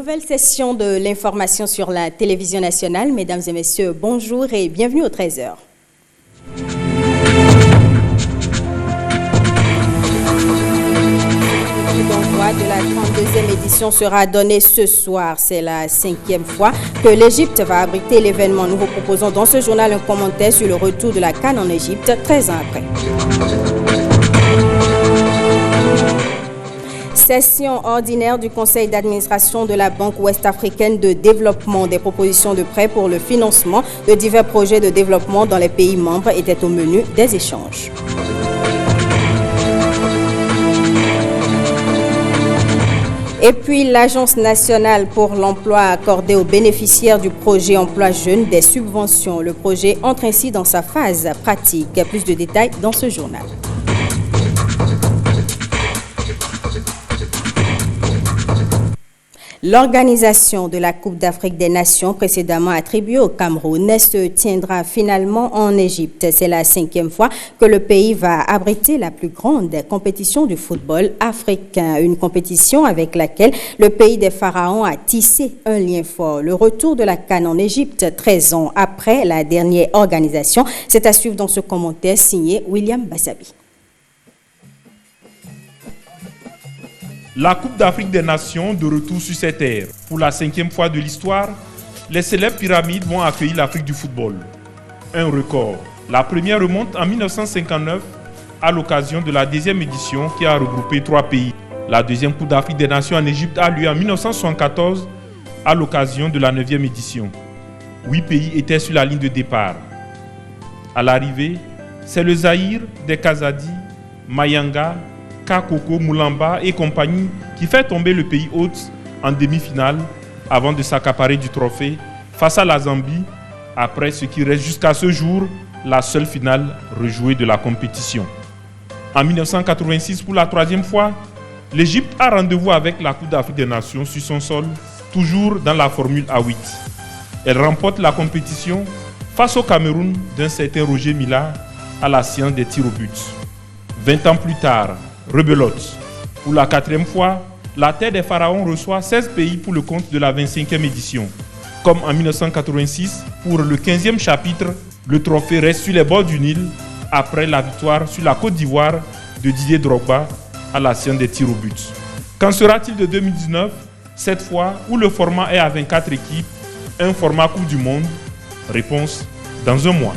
Nouvelle session de l'information sur la télévision nationale. Mesdames et messieurs, bonjour et bienvenue au 13h. L'envoi de la 32e édition sera donné ce soir. C'est la 5e fois que l'Égypte va abriter l'événement. Nous vous proposons dans ce journal un commentaire sur le retour de la CAN en Égypte 13 ans après. Session ordinaire du conseil d'administration de la Banque ouest-africaine de développement. Des propositions de prêts pour le financement de divers projets de développement dans les pays membres étaient au menu des échanges. Et puis, l'Agence nationale pour l'emploi a accordé aux bénéficiaires du projet Emploi Jeune des subventions. Le projet entre ainsi dans sa phase pratique. Plus de détails dans ce journal. L'organisation de la Coupe d'Afrique des Nations, précédemment attribuée au Cameroun, se tiendra finalement en Égypte. C'est la 5e fois que le pays va abriter la plus grande compétition du football africain. Une compétition avec laquelle le pays des pharaons a tissé un lien fort. Le retour de la CAN en Égypte, 13 ans après la dernière organisation, c'est à suivre dans ce commentaire signé William Bassabi. La Coupe d'Afrique des Nations de retour sur ces terres. Pour la 5e fois de l'histoire, les célèbres pyramides vont accueillir l'Afrique du football. Un record. La première remonte en 1959 à l'occasion de la 2e édition qui a regroupé 3 pays. La 2e Coupe d'Afrique des Nations en Égypte a lieu en 1974 à l'occasion de la 9e édition. 8 pays étaient sur la ligne de départ. À l'arrivée, c'est le Zaïre, des Kazadi, Mayanga, Kakoko, Moulamba et compagnie qui fait tomber le pays hôte en demi-finale avant de s'accaparer du trophée face à la Zambie, après ce qui reste jusqu'à ce jour la seule finale rejouée de la compétition. En 1986, pour la 3e fois, l'Égypte a rendez-vous avec la Coupe d'Afrique des Nations sur son sol, toujours dans la formule A8. Elle remporte la compétition face au Cameroun d'un certain Roger Mila à la science des tirs au but. 20 ans plus tard, rebelote. Pour la 4e fois, la terre des pharaons reçoit 16 pays pour le compte de la 25e édition. Comme en 1986, pour le 15e chapitre, le trophée reste sur les bords du Nil après la victoire sur la Côte d'Ivoire de Didier Drogba à la science des tirs au but. Qu'en sera-t-il de 2019, cette fois où le format est à 24 équipes, un format Coupe du Monde? Réponse dans un mois.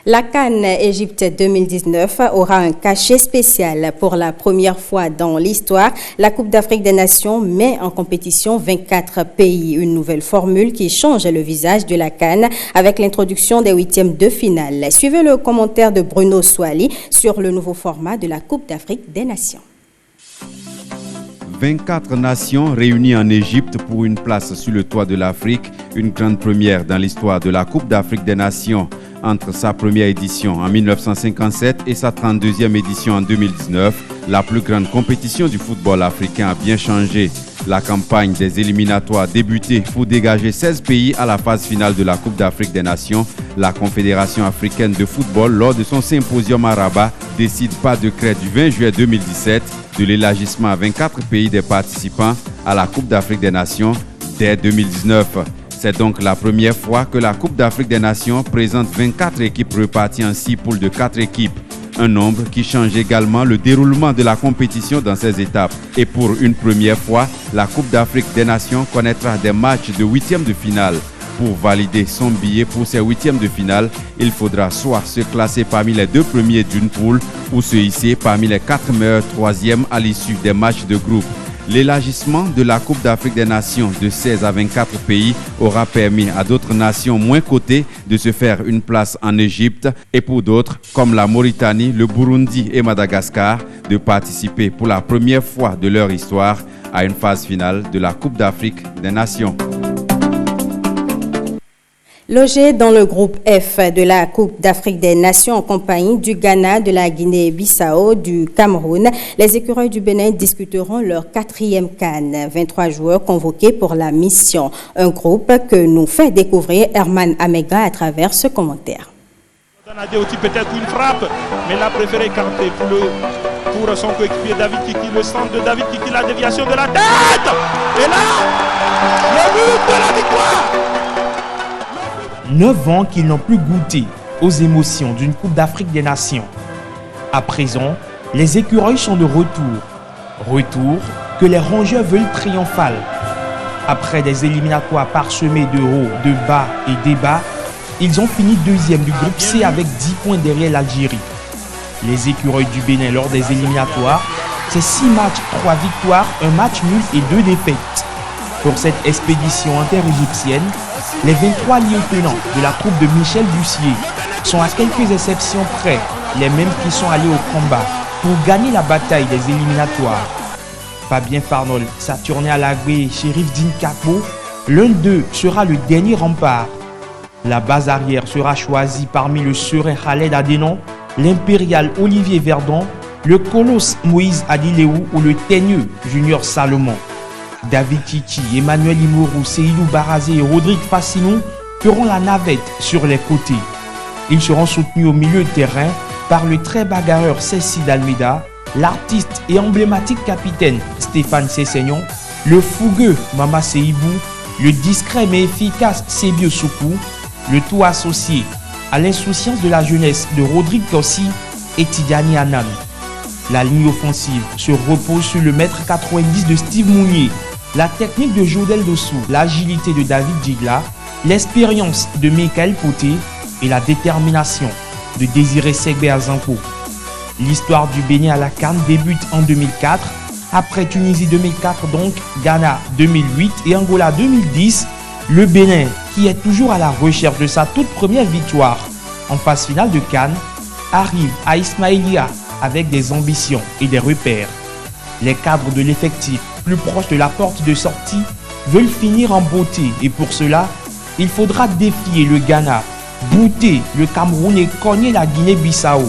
La CAN Égypte 2019 aura un cachet spécial. Pour la première fois dans l'histoire, la Coupe d'Afrique des Nations met en compétition 24 pays. Une nouvelle formule qui change le visage de la CAN avec l'introduction des 8e de finale. Suivez le commentaire de Bruno Souali sur le nouveau format de la Coupe d'Afrique des Nations. 24 nations réunies en Égypte pour une place sur le toit de l'Afrique, une grande première dans l'histoire de la Coupe d'Afrique des Nations. Entre sa première édition en 1957 et sa 32e édition en 2019, la plus grande compétition du football africain a bien changé. La campagne des éliminatoires débutait pour dégager 16 pays à la phase finale de la Coupe d'Afrique des Nations. La Confédération africaine de football, lors de son symposium à Rabat, décide par décret du 20 juillet 2017 de l'élargissement à 24 pays des participants à la Coupe d'Afrique des Nations dès 2019. C'est donc la première fois que la Coupe d'Afrique des Nations présente 24 équipes reparties en 6 poules de 4 équipes. Un nombre qui change également le déroulement de la compétition dans ces étapes. Et pour une première fois, la Coupe d'Afrique des Nations connaîtra des matchs de 8e de finale. Pour valider son billet pour ces 8e de finale, il faudra soit se classer parmi les 2 premiers d'une poule ou se hisser parmi les 4 meilleurs 3e à l'issue des matchs de groupe. L'élargissement de la Coupe d'Afrique des Nations de 16 à 24 pays aura permis à d'autres nations moins cotées de se faire une place en Égypte et pour d'autres, comme la Mauritanie, le Burundi et Madagascar, de participer pour la première fois de leur histoire à une phase finale de la Coupe d'Afrique des Nations. Logés dans le groupe F de la Coupe d'Afrique des Nations en compagnie du Ghana, de la Guinée-Bissau, du Cameroun, les écureuils du Bénin discuteront leur 4e CAN. 23 joueurs convoqués pour la mission. Un groupe que nous fait découvrir Herman Amega à travers ce commentaire. On a dit aussi peut-être une frappe, mais il a préféré camper pour le pour son coéquipier David Kiki, le centre de David Kiki, la déviation de la tête. Et là, le but de la victoire. 9 ans qu'ils n'ont plus goûté aux émotions d'une Coupe d'Afrique des Nations. À présent, les écureuils sont de retour. Retour que les rongeurs veulent triomphal. Après des éliminatoires parsemés de hauts, de bas et débats, ils ont fini deuxième du groupe C avec 10 points derrière l'Algérie. Les écureuils du Bénin lors des éliminatoires, c'est 6 matchs, 3 victoires, 1 match nul et 2 défaites. Pour cette expédition interégyptienne, les 23 lieutenants de la troupe de Michel Bussier sont à quelques exceptions près les mêmes qui sont allés au combat pour gagner la bataille des éliminatoires. Fabien Farnol, Saturné Alagbé et Chérif Dinkakbo, l'un d'eux sera le dernier rempart. La base arrière sera choisie parmi le serein Khaled Adénon, l'impérial Olivier Verdon, le colosse Moïse Adileou ou le teigneux Junior Salomon. David Kiki, Emmanuel Imourou, Seydou Barazé et Rodrigue Fassinou feront la navette sur les côtés. Ils seront soutenus au milieu de terrain par le très bagarreur Cécile Almeida, l'artiste et emblématique capitaine Stéphane Sessignon, le fougueux Mama Seibou, le discret mais efficace Sébio Soukou, le tout associé à l'insouciance de la jeunesse de Rodrigue Tossi et Tidjani Anan. La ligne offensive se repose sur le mètre 90 de Steve Mounier, la technique de Jodel Dossou, l'agilité de David Djigla, l'expérience de Michael Poté et la détermination de Désiré Segbe Azanko. L'histoire du Bénin à la CAN débute en 2004, après Tunisie 2004 donc, Ghana 2008 et Angola 2010, le Bénin, qui est toujours à la recherche de sa toute première victoire en phase finale de CAN, arrive à Ismaïlia avec des ambitions et des repères. Les cadres de l'effectif, plus proches de la porte de sortie, veulent finir en beauté et pour cela, il faudra défier le Ghana, bouter le Cameroun et cogner la Guinée-Bissau.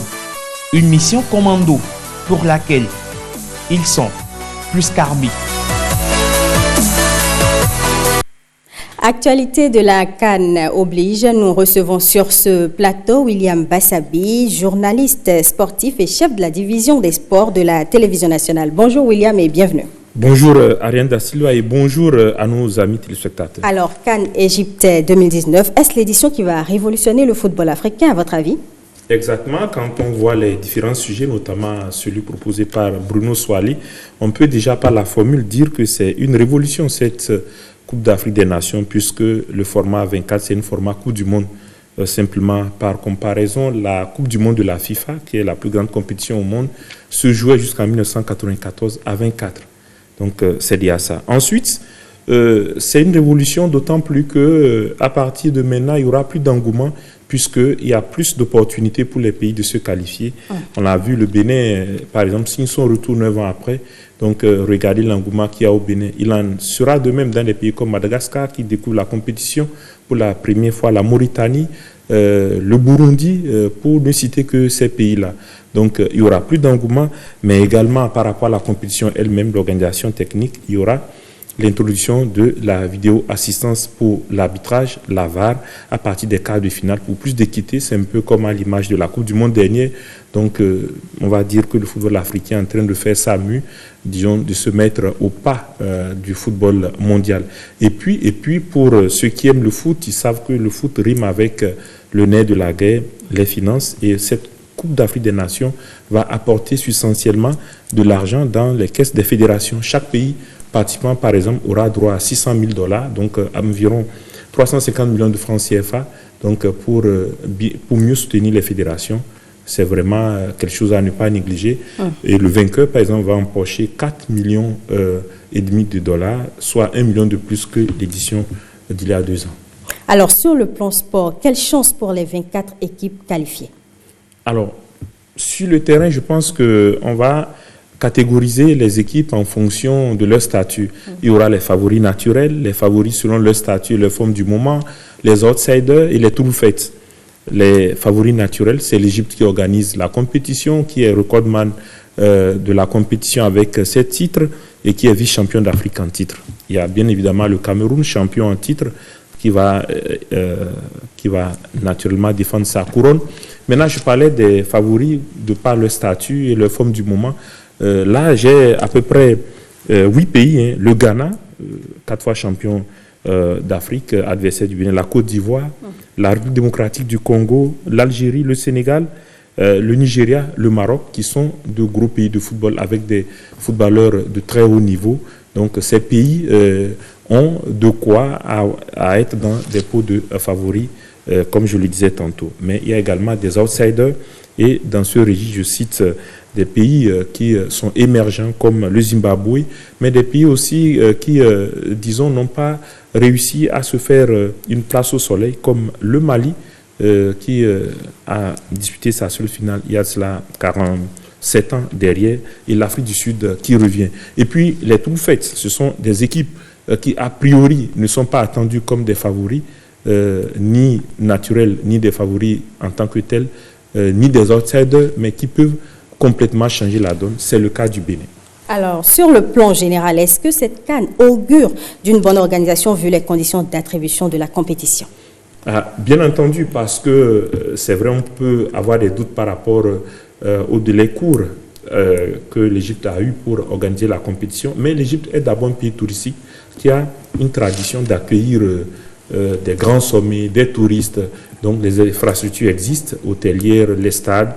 Une mission commando pour laquelle ils sont plus qu'armés. Actualité de la CAN oblige, nous recevons sur ce plateau William Bassabi, journaliste sportif et chef de la division des sports de la télévision nationale. Bonjour William et bienvenue. Bonjour Ariane Da Silva et bonjour à nos amis téléspectateurs. Alors CAN Égypte 2019, est-ce l'édition qui va révolutionner le football africain à votre avis? Exactement, quand on voit les différents sujets, notamment celui proposé par Bruno Soali, on peut déjà par la formule dire que c'est une révolution cette Coupe d'Afrique des Nations, puisque le format 24, c'est un format Coupe du Monde. Simplement, par comparaison, la Coupe du Monde de la FIFA, qui est la plus grande compétition au monde, se jouait jusqu'en 1994 à 24. Donc, c'est lié à ça. Ensuite, c'est une révolution d'autant plus qu'à partir de maintenant, il n'y aura plus d'engouement, puisqu'il y a plus d'opportunités pour les pays de se qualifier. On a vu le Bénin, par exemple, s'ils sont retour 9 ans après, donc regardez l'engouement qu'il y a au Bénin. Il en sera de même dans des pays comme Madagascar qui découvre la compétition pour la première fois, la Mauritanie, le Burundi, pour ne citer que ces pays-là. Donc il y aura plus d'engouement, mais également par rapport à la compétition elle-même, l'organisation technique, il y aura l'introduction de la vidéo assistance pour l'arbitrage, la VAR, à partir des quarts de finale pour plus d'équité. C'est un peu comme à l'image de la Coupe du Monde dernière. Donc, on va dire que le football africain est en train de faire sa mue, disons, de se mettre au pas du football mondial. Et puis, pour ceux qui aiment le foot, ils savent que le foot rime avec le nerf de la guerre, les finances, et cette Coupe d'Afrique des Nations va apporter substantiellement de l'argent dans les caisses des fédérations. Chaque pays participant, par exemple, aura droit à $600 000, donc environ 350 millions de francs CFA, donc pour mieux soutenir les fédérations. C'est vraiment quelque chose à ne pas négliger. Et le vainqueur, par exemple, va empocher 4,5 millions de dollars, soit 1 million de plus que l'édition d'il y a 2 ans. Alors, sur le plan sport, quelle chance pour les 24 équipes qualifiées? Alors, sur le terrain, je pense qu'on va catégoriser les équipes en fonction de leur statut. Il y aura les favoris naturels, les favoris selon leur statut et leur forme du moment, les outsiders et les troubles faits. Les favoris naturels, c'est l'Égypte qui organise la compétition, qui est recordman de la compétition avec 7 titres et qui est vice-champion d'Afrique en titre. Il y a bien évidemment le Cameroun, champion en titre, qui qui va naturellement défendre sa couronne. Maintenant, je parlais des favoris de par leur statut et leur forme du moment. Là, j'ai à peu près 8 pays. Le Ghana, 4 fois champion d'Afrique, adversaire du Bénin, la Côte d'Ivoire, la République démocratique du Congo, l'Algérie, le Sénégal, le Nigeria, le Maroc, qui sont de gros pays de football avec des footballeurs de très haut niveau. Donc ces pays ont de quoi à être dans des pots de favoris, comme je le disais tantôt. Mais il y a également des outsiders et dans ce registre, je cite des pays qui sont émergents comme le Zimbabwe, mais des pays aussi qui, disons, n'ont pas réussi à se faire une place au soleil, comme le Mali, qui a disputé sa seule finale il y a cela 47 ans derrière, et l'Afrique du Sud qui revient. Et puis les Tout Faits, ce sont des équipes qui a priori ne sont pas attendues comme des favoris, ni naturels, ni des favoris en tant que tels, ni des outsiders, mais qui peuvent complètement changer la donne. C'est le cas du Bénin. Alors, sur le plan général, est-ce que cette CAN augure d'une bonne organisation vu les conditions d'attribution de la compétition? Bien entendu, parce que c'est vrai, on peut avoir des doutes par rapport au délai court que l'Égypte a eu pour organiser la compétition. Mais l'Égypte est d'abord un pays touristique qui a une tradition d'accueillir des grands sommets, des touristes. Donc, les infrastructures existent, hôtelières, les stades.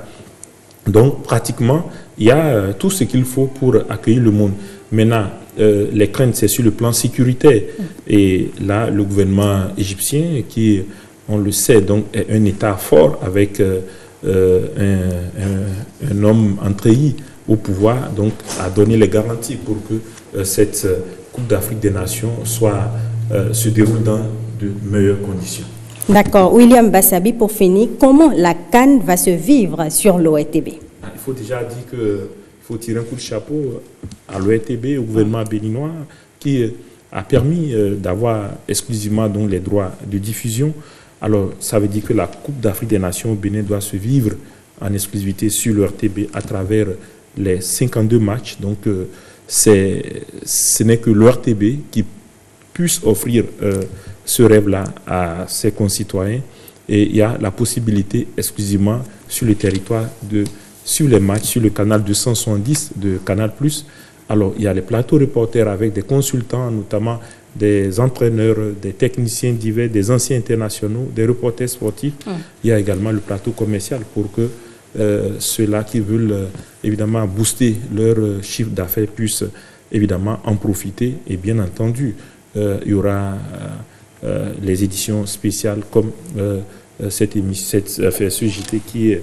Donc, pratiquement, il y a tout ce qu'il faut pour accueillir le monde. Maintenant, les craintes, c'est sur le plan sécuritaire. Et là, le gouvernement égyptien, qui, on le sait, donc, est un État fort avec un homme entreilli au pouvoir, donc, a donné les garanties pour que cette Coupe d'Afrique des Nations se déroule dans de meilleures conditions. D'accord. William Bassabi, pour finir, comment la CAN va se vivre sur l'ORTB? Il faut déjà dire qu'il faut tirer un coup de chapeau à l'ORTB, au gouvernement béninois, qui a permis d'avoir exclusivement donc, les droits de diffusion. Alors, ça veut dire que la Coupe d'Afrique des Nations au Bénin doit se vivre en exclusivité sur l'ORTB à travers les 52 matchs. Donc, ce n'est que l'ORTB qui puisse offrir ce rêve-là à ses concitoyens. Et il y a la possibilité exclusivement sur le territoire de suivre les matchs sur le canal 270 de Canal+. Alors, il y a les plateaux reporters avec des consultants, notamment des entraîneurs, des techniciens divers, des anciens internationaux, des reporters sportifs. Il y a également le plateau commercial pour que ceux-là qui veulent évidemment booster leur chiffre d'affaires puissent évidemment en profiter. Et bien entendu, il y aura les éditions spéciales comme ce JT qui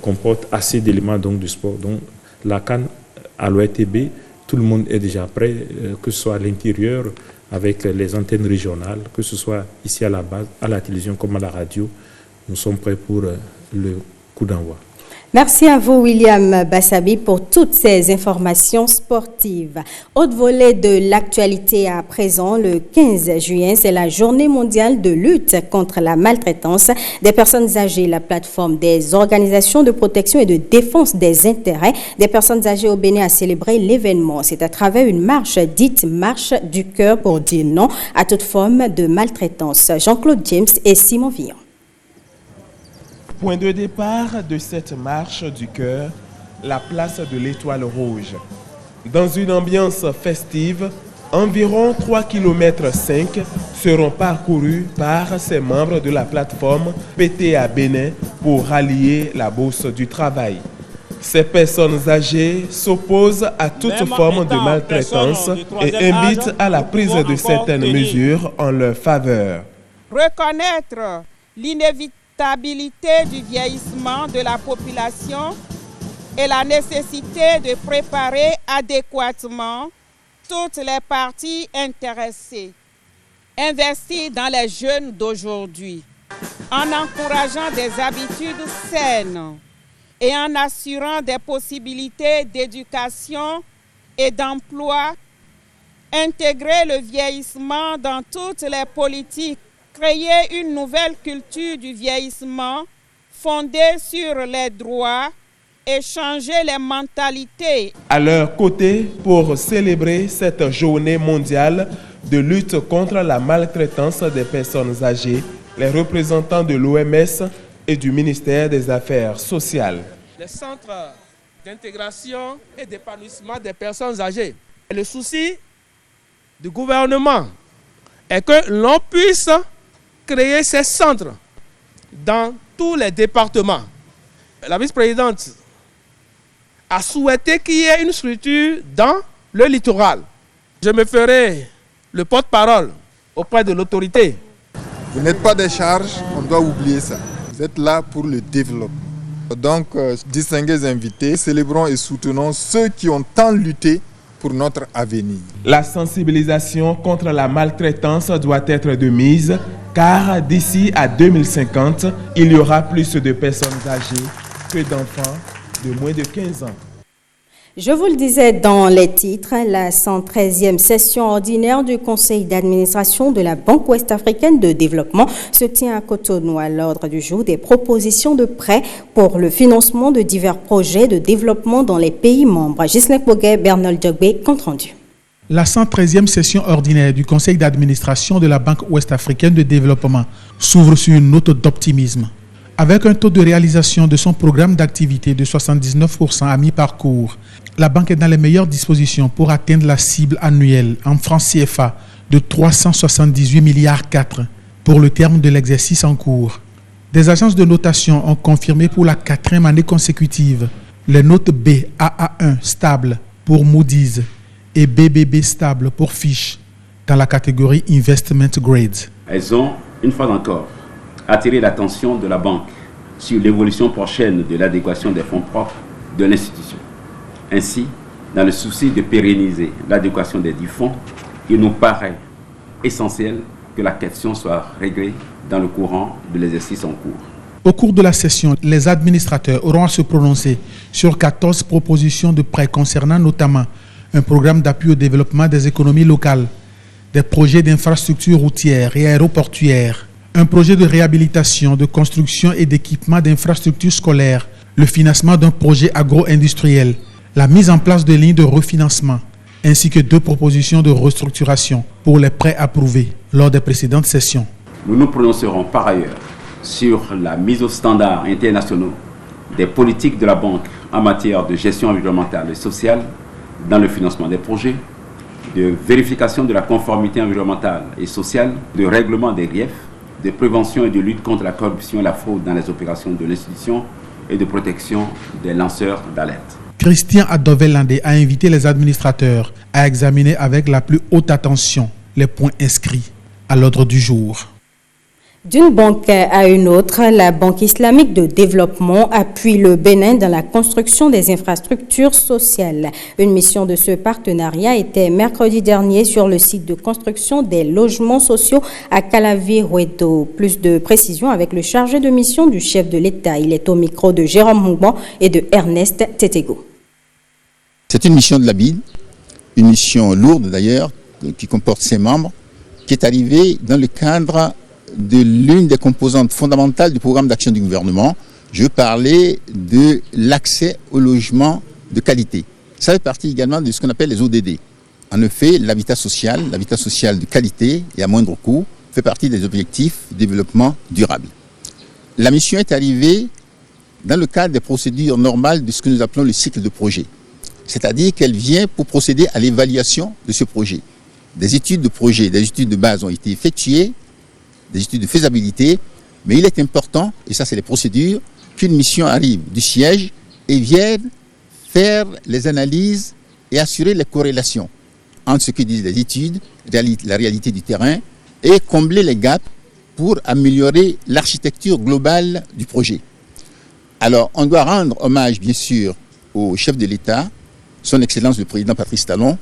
comporte assez d'éléments donc, du sport. Donc la CAN à l'ORTB, tout le monde est déjà prêt, que ce soit à l'intérieur avec les antennes régionales, que ce soit ici à la base, à la télévision comme à la radio. Nous sommes prêts pour le coup d'envoi. Merci à vous, William Bassabi, pour toutes ces informations sportives. Autre volet de l'actualité à présent, le 15 juin, c'est la journée mondiale de lutte contre la maltraitance des personnes âgées. La plateforme des organisations de protection et de défense des intérêts des personnes âgées au Bénin a célébré l'événement. C'est à travers une marche dite Marche du cœur pour dire non à toute forme de maltraitance. Jean-Claude James et Simon Villon. Point de départ de cette marche du cœur, la place de l'Étoile Rouge. Dans une ambiance festive, environ 3,5 km seront parcourus par ces membres de la plateforme PTA Bénin pour rallier la Bourse du Travail. Ces personnes âgées s'opposent à toute forme de maltraitance et invitent à la prise de certaines mesures en leur faveur. Reconnaître l'inévitabilité du vieillissement de la population et la nécessité de préparer adéquatement toutes les parties intéressées. Investir dans les jeunes d'aujourd'hui en encourageant des habitudes saines et en assurant des possibilités d'éducation et d'emploi, intégrer le vieillissement dans toutes les politiques, créer une nouvelle culture du vieillissement fondée sur les droits et changer les mentalités. À leur côté, pour célébrer cette journée mondiale, de lutte contre la maltraitance des personnes âgées, les représentants de l'OMS et du ministère des Affaires sociales. Les centres d'intégration et d'épanouissement des personnes âgées. Et le souci du gouvernement est que l'on puisse créer ces centres dans tous les départements. La vice-présidente a souhaité qu'il y ait une structure dans le littoral. Je me ferai le porte-parole auprès de l'autorité. Vous n'êtes pas des charges, on doit oublier ça. Vous êtes là pour le développement. Donc, distingués invités, célébrons et soutenons ceux qui ont tant lutté pour notre avenir. La sensibilisation contre la maltraitance doit être de mise, car d'ici à 2050, il y aura plus de personnes âgées que d'enfants de moins de 15 ans. Je vous le disais dans les titres, la 113e session ordinaire du Conseil d'administration de la Banque ouest-africaine de développement se tient à Cotonou. À l'ordre du jour, des propositions de prêts pour le financement de divers projets de développement dans les pays membres. Ghislain Boguet, Bernal Djogbe, compte rendu. La 113e session ordinaire du Conseil d'administration de la Banque ouest-africaine de développement s'ouvre sur une note d'optimisme. Avec un taux de réalisation de son programme d'activité de 79% à mi-parcours, la banque est dans les meilleures dispositions pour atteindre la cible annuelle en francs CFA de 378 milliards 4 pour le terme de l'exercice en cours. Des agences de notation ont confirmé pour la 4e année consécutive les notes B AA1 stable pour Moody's et BBB stable pour Fitch dans la catégorie Investment Grade. Elles ont, une fois encore, attiré l'attention de la banque sur l'évolution prochaine de l'adéquation des fonds propres de l'institution. Ainsi, dans le souci de pérenniser l'adéquation des 10 fonds, il nous paraît essentiel que la question soit réglée dans le courant de l'exercice en cours. Au cours de la session, les administrateurs auront à se prononcer sur 14 propositions de prêts concernant notamment un programme d'appui au développement des économies locales, des projets d'infrastructures routières et aéroportuaires, un projet de réhabilitation, de construction et d'équipement d'infrastructures scolaires, le financement d'un projet agro-industriel, la mise en place de lignes de refinancement, ainsi que 2 propositions de restructuration pour les prêts approuvés lors des précédentes sessions. Nous nous prononcerons par ailleurs sur la mise aux standards internationaux des politiques de la banque en matière de gestion environnementale et sociale dans le financement des projets, de vérification de la conformité environnementale et sociale, de règlement des griefs, de prévention et de lutte contre la corruption et la fraude dans les opérations de l'institution et de protection des lanceurs d'alerte. Christian Adovelandé a invité les administrateurs à examiner avec la plus haute attention les points inscrits à l'ordre du jour. D'une banque à une autre, la Banque islamique de développement appuie le Bénin dans la construction des infrastructures sociales. Une mission de ce partenariat était mercredi dernier sur le site de construction des logements sociaux à Calavi-Ruedo. Plus de précisions avec le chargé de mission du chef de l'État. Il est au micro de Jérôme Mouban et de Ernest Tetego. C'est une mission de la BID, une mission lourde d'ailleurs, qui comporte ses membres, qui est arrivée dans le cadre de l'une des composantes fondamentales du programme d'action du gouvernement. Je parlais de l'accès au logement de qualité. Ça fait partie également de ce qu'on appelle les ODD. En effet, l'habitat social de qualité et à moindre coût, fait partie des objectifs de développement durable. La mission est arrivée dans le cadre des procédures normales de ce que nous appelons le cycle de projet. C'est-à-dire qu'elle vient pour procéder à l'évaluation de ce projet. Des études de projet, des études de base ont été effectuées, des études de faisabilité, mais il est important, et ça c'est les procédures, qu'une mission arrive du siège et vienne faire les analyses et assurer les corrélations entre ce que disent les études, la réalité du terrain, et combler les gaps pour améliorer l'architecture globale du projet. Alors, on doit rendre hommage, bien sûr, au chef de l'État, son Excellence le Président Patrice Talon,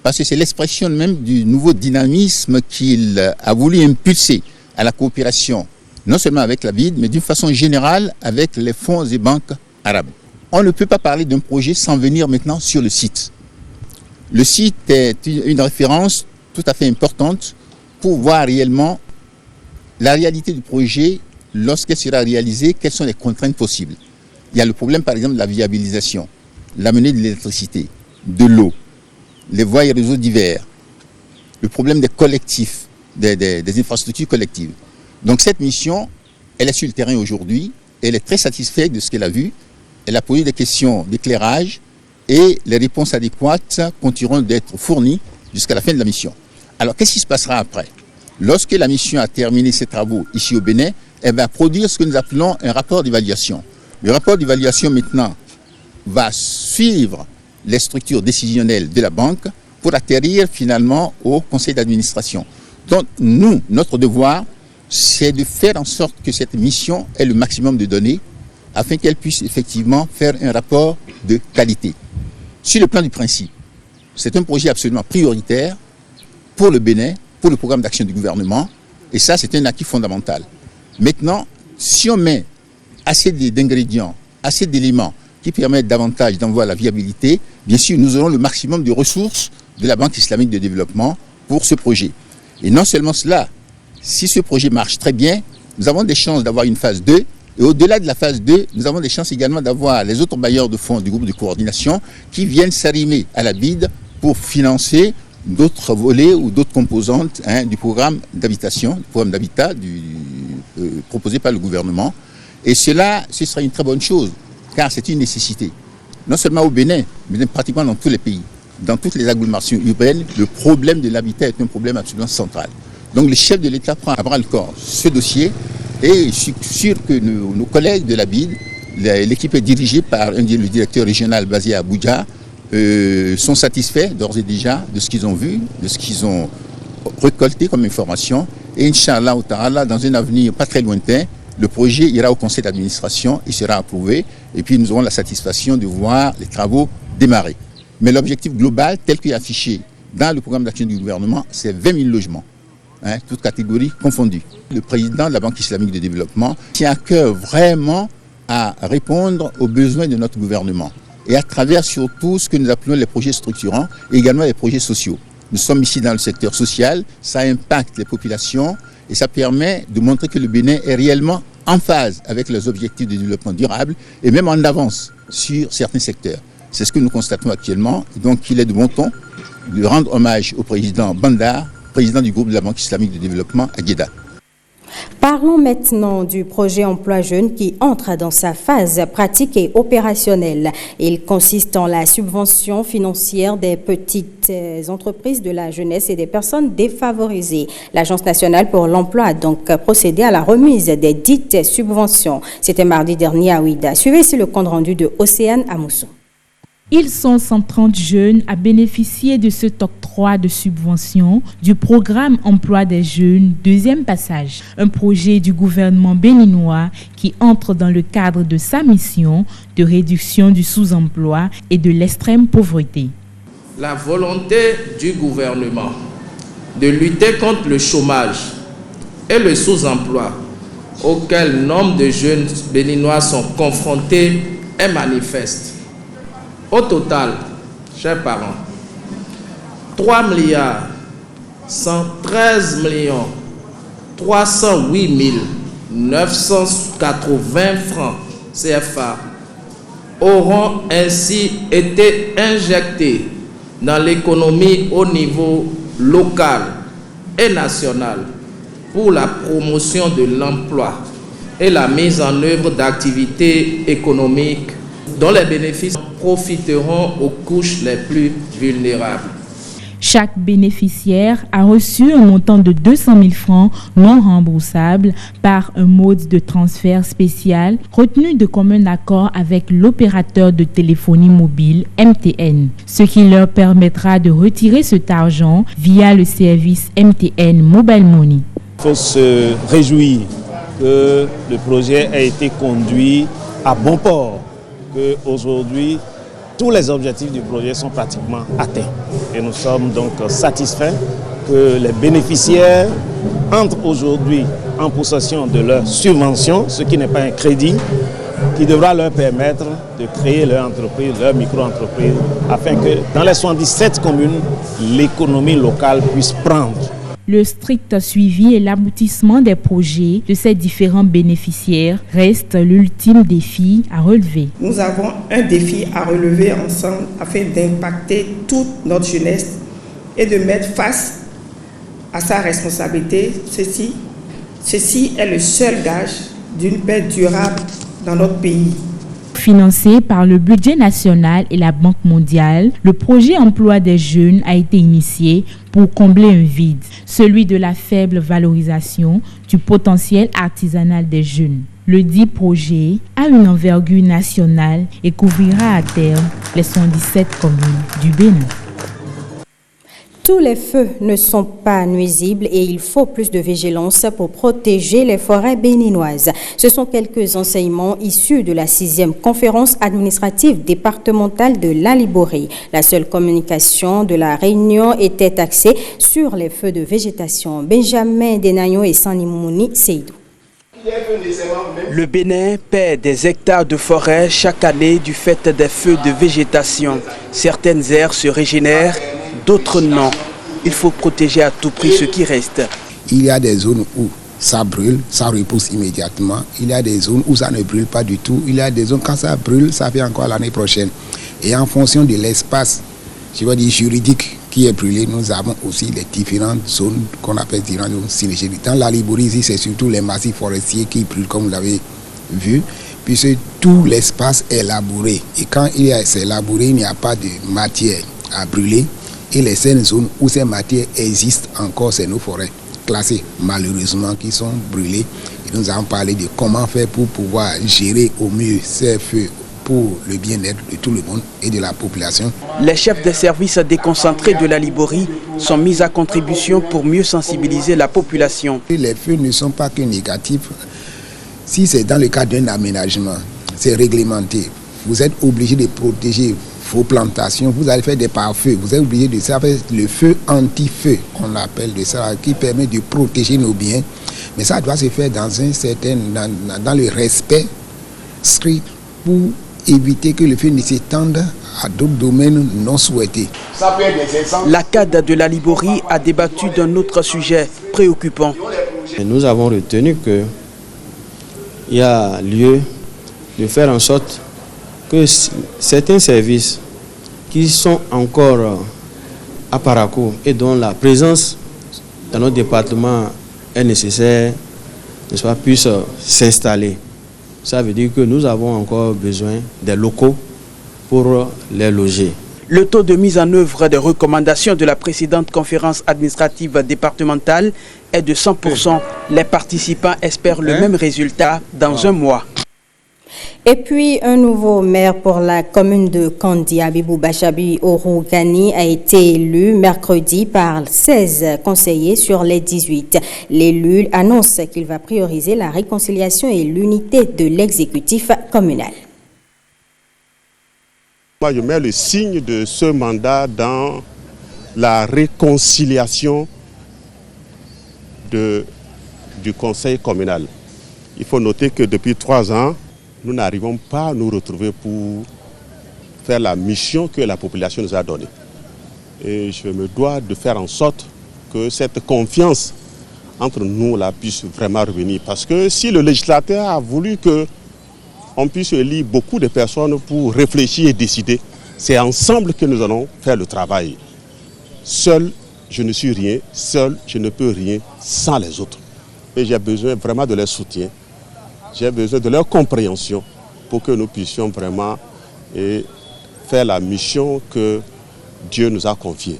parce que c'est l'expression même du nouveau dynamisme qu'il a voulu impulser à la coopération, non seulement avec la BID, mais d'une façon générale avec les fonds et banques arabes. On ne peut pas parler d'un projet sans venir maintenant sur le site. Le site est une référence tout à fait importante pour voir réellement la réalité du projet lorsqu'elle sera réalisée, quelles sont les contraintes possibles. Il y a le problème par exemple de la viabilisation, l'amener de l'électricité, de l'eau, les voies et réseaux divers, le problème des collectifs, des infrastructures collectives. Donc cette mission, elle est sur le terrain aujourd'hui, elle est très satisfaite de ce qu'elle a vu. Elle a posé des questions d'éclairage et les réponses adéquates continueront d'être fournies jusqu'à la fin de la mission. Alors qu'est-ce qui se passera après? Lorsque la mission a terminé ses travaux ici au Bénin, elle va produire ce que nous appelons un rapport d'évaluation. Le rapport d'évaluation maintenant va suivre les structures décisionnelles de la banque pour atterrir finalement au conseil d'administration. Donc nous, notre devoir, c'est de faire en sorte que cette mission ait le maximum de données afin qu'elle puisse effectivement faire un rapport de qualité. Sur le plan du principe, c'est un projet absolument prioritaire pour le Bénin, pour le programme d'action du gouvernement, et ça c'est un acquis fondamental. Maintenant, si on met assez d'ingrédients, assez d'éléments qui permettent davantage d'envoyer la viabilité, bien sûr nous aurons le maximum de ressources de la Banque islamique de développement pour ce projet. Et non seulement cela, si ce projet marche très bien, nous avons des chances d'avoir une phase 2, et au-delà de la phase 2, nous avons des chances également d'avoir les autres bailleurs de fonds du groupe de coordination qui viennent s'arrimer à la BID pour financer d'autres volets ou d'autres composantes du programme d'habitation, du programme d'habitat proposé par le gouvernement. Et cela, ce sera une très bonne chose, car c'est une nécessité. Non seulement au Bénin, mais pratiquement dans tous les pays. Dans toutes les agglomérations urbaines, le problème de l'habitat est un problème absolument central. Donc le chef de l'État prend à bras le corps ce dossier et je suis sûr que nos collègues de la BID, l'équipe est dirigée par le directeur régional basé à Abuja, sont satisfaits d'ores et déjà de ce qu'ils ont vu, de ce qu'ils ont récolté comme information. Et Inch'Allah, dans un avenir pas très lointain, le projet ira au conseil d'administration, il sera approuvé et puis nous aurons la satisfaction de voir les travaux démarrer. Mais l'objectif global, tel qu'il est affiché dans le programme d'action du gouvernement, c'est 20 000 logements, toutes catégories confondues. Le président de la Banque islamique de développement tient à cœur vraiment à répondre aux besoins de notre gouvernement et à travers surtout ce que nous appelons les projets structurants et également les projets sociaux. Nous sommes ici dans le secteur social, ça impacte les populations et ça permet de montrer que le Bénin est réellement en phase avec les objectifs de développement durable et même en avance sur certains secteurs. C'est ce que nous constatons actuellement. Donc il est de bon ton de rendre hommage au président Bandar, président du groupe de la Banque islamique de développement à Guéda. Parlons maintenant du projet Emploi Jeune qui entre dans sa phase pratique et opérationnelle. Il consiste en la subvention financière des petites entreprises de la jeunesse et des personnes défavorisées. L'Agence nationale pour l'emploi a donc procédé à la remise des dites subventions. C'était mardi dernier à Ouida. Suivez ici le compte rendu de Océane Amoussou. Ils sont 130 jeunes à bénéficier de cet octroi de subvention du programme Emploi des jeunes, deuxième passage. Un projet du gouvernement béninois qui entre dans le cadre de sa mission de réduction du sous-emploi et de l'extrême pauvreté. La volonté du gouvernement de lutter contre le chômage et le sous-emploi auquel nombre de jeunes béninois sont confrontés est manifeste. Au total, chers parents, 3,113 308 980 francs CFA auront ainsi été injectés dans l'économie au niveau local et national pour la promotion de l'emploi et la mise en œuvre d'activités économiques dont les bénéfices profiteront aux couches les plus vulnérables. Chaque bénéficiaire a reçu un montant de 200 000 francs non remboursables par un mode de transfert spécial retenu de commun accord avec l'opérateur de téléphonie mobile MTN, ce qui leur permettra de retirer cet argent via le service MTN Mobile Money. Il faut se réjouir que le projet ait été conduit à bon port, qu'aujourd'hui, tous les objectifs du projet sont pratiquement atteints. Et nous sommes donc satisfaits que les bénéficiaires entrent aujourd'hui en possession de leur subvention, ce qui n'est pas un crédit, qui devra leur permettre de créer leur entreprise, leur micro-entreprise, afin que dans les 77 communes, l'économie locale puisse prendre. Le strict suivi et l'aboutissement des projets de ces différents bénéficiaires reste l'ultime défi à relever. Nous avons un défi à relever ensemble afin d'impacter toute notre jeunesse et de mettre face à sa responsabilité, ceci est le seul gage d'une paix durable dans notre pays. Financé par le budget national et la Banque mondiale, le projet emploi des jeunes a été initié pour combler un vide, celui de la faible valorisation du potentiel artisanal des jeunes. Le dit projet a une envergure nationale et couvrira à terme les 117 communes du Bénin. Tous les feux ne sont pas nuisibles et il faut plus de vigilance pour protéger les forêts béninoises. Ce sont quelques enseignements issus de la 6e conférence administrative départementale de la Liborie. La seule communication de la réunion était axée sur les feux de végétation. Benjamin Denayo et Sanimouni Seydou. Le Bénin perd des hectares de forêt chaque année du fait des feux de végétation. Certaines aires se régénèrent, d'autres non. Il faut protéger à tout prix ce qui reste. Il y a des zones où ça brûle, ça repousse immédiatement. Il y a des zones où ça ne brûle pas du tout. Il y a des zones quand ça brûle, ça fait encore l'année prochaine. Et en fonction de l'espace, juridique qui est brûlé, nous avons aussi les différentes zones qu'on appelle différentes zones synergétiques. Dans la Liborie, ici, c'est surtout les massifs forestiers qui brûlent, comme vous l'avez vu, puisque tout l'espace est labouré. Et quand c'est labouré, il n'y a pas de matière à brûler. Et les seules zones où ces matières existent encore, c'est nos forêts classées, malheureusement, qui sont brûlées. Et nous avons parlé de comment faire pour pouvoir gérer au mieux ces feux pour le bien-être de tout le monde et de la population. Les chefs des services déconcentrés de la Liborie sont mis à contribution pour mieux sensibiliser la population. Les feux ne sont pas que négatifs. Si c'est dans le cadre d'un aménagement, c'est réglementé. Vous êtes obligé de protéger vos plantations, vous allez faire des pare-feux, vous êtes obligé de faire le feu anti-feu, on appelle de ça, qui permet de protéger nos biens. Mais ça doit se faire dans le respect strict pour éviter que le feu ne s'étende à d'autres domaines non souhaités. La CAD de la Liborie a débattu d'un autre sujet préoccupant. Et nous avons retenu qu'il y a lieu de faire en sorte que certains services qui sont encore à Parakou et dont la présence dans notre département est nécessaire, puissent s'installer. Ça veut dire que nous avons encore besoin des locaux pour les loger. Le taux de mise en œuvre des recommandations de la précédente conférence administrative départementale est de 100%. Les participants espèrent le même résultat dans un mois. Et puis, un nouveau maire pour la commune de Kandi, Abibou Bachabi Orougani, a été élu mercredi par 16 conseillers sur les 18. L'élu annonce qu'il va prioriser la réconciliation et l'unité de l'exécutif communal. Moi, je mets le signe de ce mandat dans la réconciliation du conseil communal. Il faut noter que depuis 3 ans, nous n'arrivons pas à nous retrouver pour faire la mission que la population nous a donnée. Et je me dois de faire en sorte que cette confiance entre nous là puisse vraiment revenir. Parce que si le législateur a voulu qu'on puisse élire beaucoup de personnes pour réfléchir et décider, c'est ensemble que nous allons faire le travail. Seul, je ne suis rien. Seul, je ne peux rien sans les autres. Et j'ai besoin vraiment de leur soutien. J'ai besoin de leur compréhension pour que nous puissions vraiment faire la mission que Dieu nous a confiée.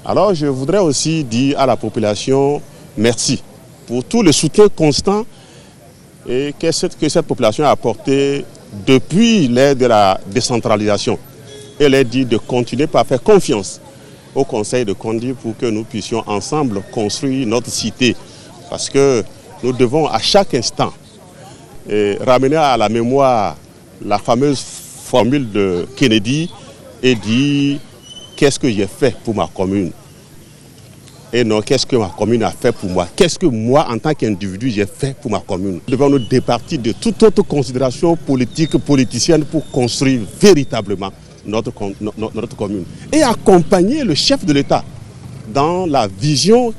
Alors je voudrais aussi dire à la population merci pour tout le soutien constant et que cette population a apporté depuis l'ère de la décentralisation. Et leur dit de continuer par faire confiance au Conseil de Kandi pour que nous puissions ensemble construire notre cité. Parce que nous devons à chaque instant ramener à la mémoire la fameuse formule de Kennedy et dire qu'est-ce que j'ai fait pour ma commune et non qu'est-ce que ma commune a fait pour moi, qu'est-ce que moi en tant qu'individu j'ai fait pour ma commune. Nous devons nous départir de toute autre considération politique, politicienne pour construire véritablement notre commune et accompagner le chef de l'État dans la vision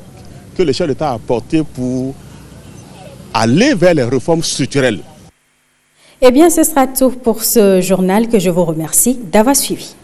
que le chef de l'État a portée pour aller vers les réformes structurelles. Eh bien, ce sera tout pour ce journal que je vous remercie d'avoir suivi.